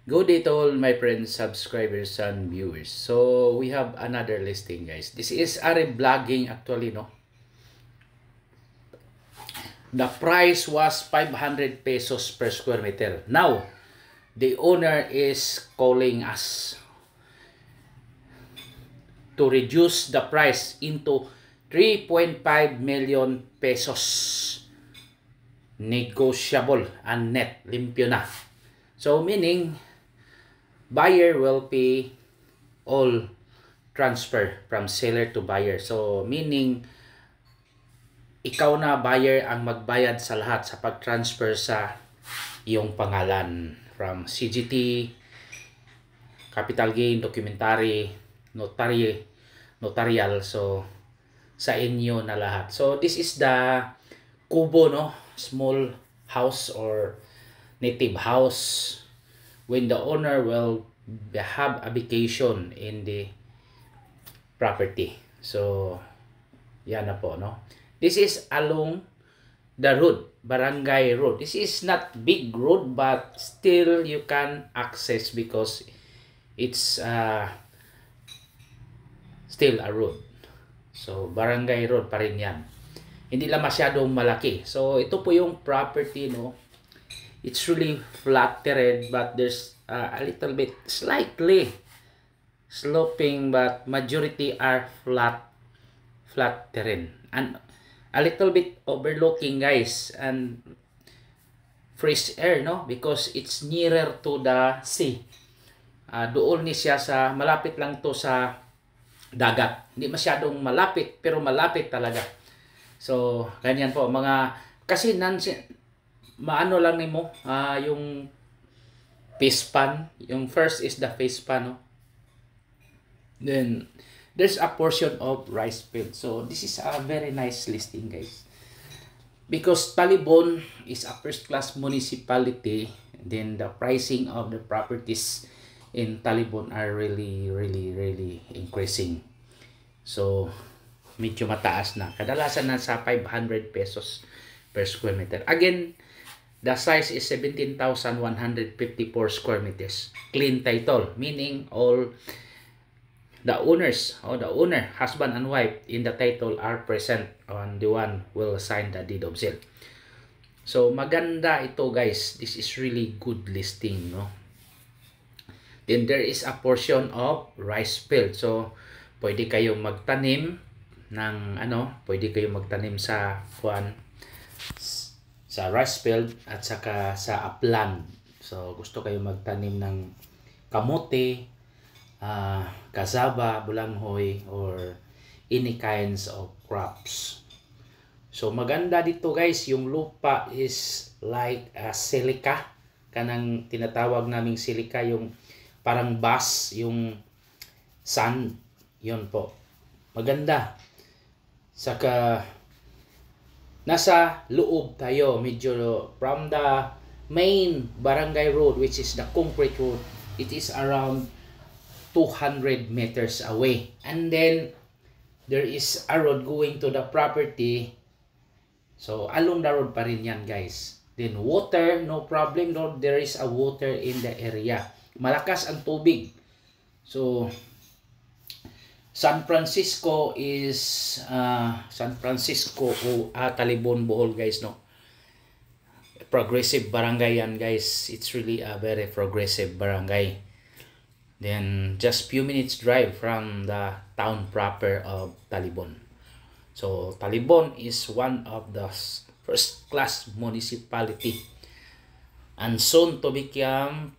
Good day to all my friends, subscribers, and viewers. So, we have another listing, guys. This is Ari Vlogging actually, no? The price was 500 pesos per square meter. Now, the owner is calling us to reduce the price into 3.5 million pesos. Negotiable and net, limpyo na. So, meaning, buyer will pay all transfer from seller to buyer. So, meaning, ikaw na buyer ang magbayad sa lahat sa pag-transfer sa iyong pangalan. From CGT, capital gain, documentary, notarial. So, sa inyo na lahat. So, this is the kubo, no? Small house or native house when the owner will have a vacation in the property. So, yan na po, no? This is along the road, barangay road. This is not big road, but still you can access because it's still a road. So, barangay road pa rin yan. Hindi lang masyadong malaki. So, ito po yung property, no? It's really flat terrain, but there's a little bit slightly sloping, but majority are flat terrain. And a little bit overlooking, guys, and fresh air, no? Because it's nearer to the sea. Doon ni siya sa, malapit lang to sa dagat. Hindi masyadong malapit, pero malapit talaga. So, ganyan po. Kasi maano lang nimo yung face pan. Yung first is the face pan, no? Then, there's a portion of rice field. So, this is a very nice listing, guys. Because Talibon is a first-class municipality, then the pricing of the properties in Talibon are really increasing. So, medyo mataas na. Kadalasan na sa 500 pesos per square meter. Again, the size is 17,154 square meters. Clean title, meaning all the owners or the owner, husband and wife in the title are present on the one will sign the deed of sale. So, maganda ito, guys. This is really good listing, no? Then there is a portion of rice field. So, pwede kayong magtanim ng pwede kayong magtanim sa rice field at saka sa upland. So, gusto kayong magtanim ng kamote, cassava, bulanghoy, or any kinds of crops. So, maganda dito, guys. Yung lupa is like silica. Kanang tinatawag naming silica, yung parang bass, yung sand. Yun po. Maganda. Saka, nasa loob tayo, medyo from the main barangay road, which is the concrete road, it is around 200 meters away. And then, there is a road going to the property. So, along the road pa rin yan, guys. Then, water, no problem. No, there is a water in the area. Malakas ang tubig. So, San Francisco o Talibon, Bohol, guys, no? Progressive barangay yan, guys. It's really a very progressive barangay. Then, just few minutes drive from the town proper of Talibon. So, Talibon is one of the first-class municipality and soon to become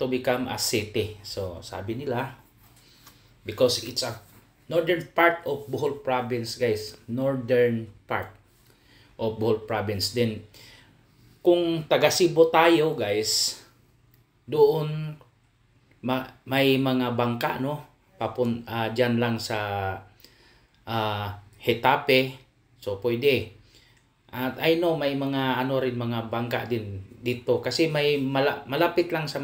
a city. So, sabi nila, because it's a northern part of Bohol province, guys. Northern part of Bohol province. Then, kung taga Cebu tayo, guys, doon may mga bangka, no? Dyan lang sa Hetape. So, pwede. At I know may mga mga bangka din dito. Kasi may malapit lang sa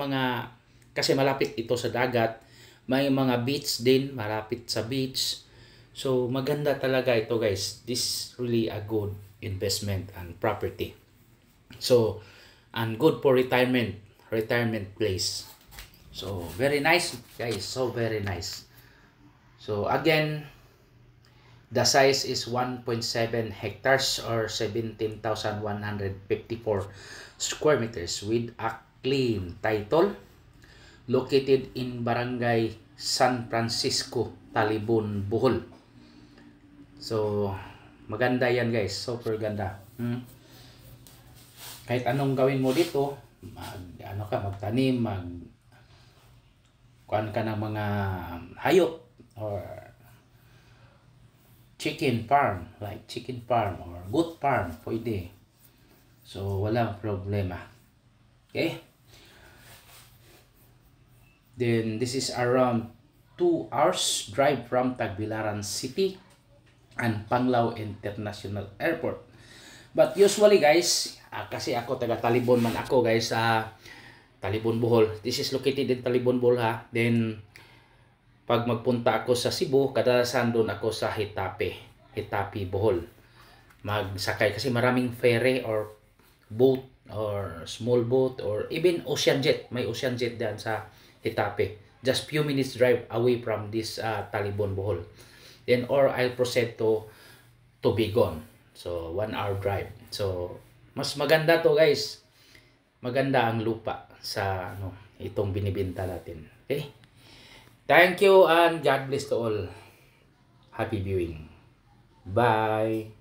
kasi malapit ito sa dagat. May mga beach din, malapit sa beach. So, maganda talaga ito, guys. This is really a good investment and property. So, and good for retirement place. So very nice guys, so very nice. So again, the size is 1.7 hectares or 17,154 square meters with a clean title, located in Barangay San Francisco, Talibon, Bohol. So maganda yan guys, super ganda. Kahit anong gawin mo dito, magtanim, kuan ka ng mga hayop or chicken farm, like chicken farm or goat farm, pwede. So walang problema. Okay? Then this is around 2 hours drive from Tagbilaran City and Panglao International Airport. But usually guys, kasi ako taga Talibon man ako guys, sa Talibon, Bohol. This is located in Talibon, Bohol ha. Then pag magpunta ako sa Cebu, kadalasan doon ako sa Hitape, Bohol. Magsakay kasi maraming ferry or boat or small boat or even ocean jet. May ocean jet diyan sa Hitape. Just few minutes drive away from this Talibon, Bohol. Then or I'll proceed to Tubigon. So 1 hour drive. So mas maganda to guys. Maganda ang lupa sa itong binibenta natin. Okay? Thank you and God bless to all. Happy viewing. Bye.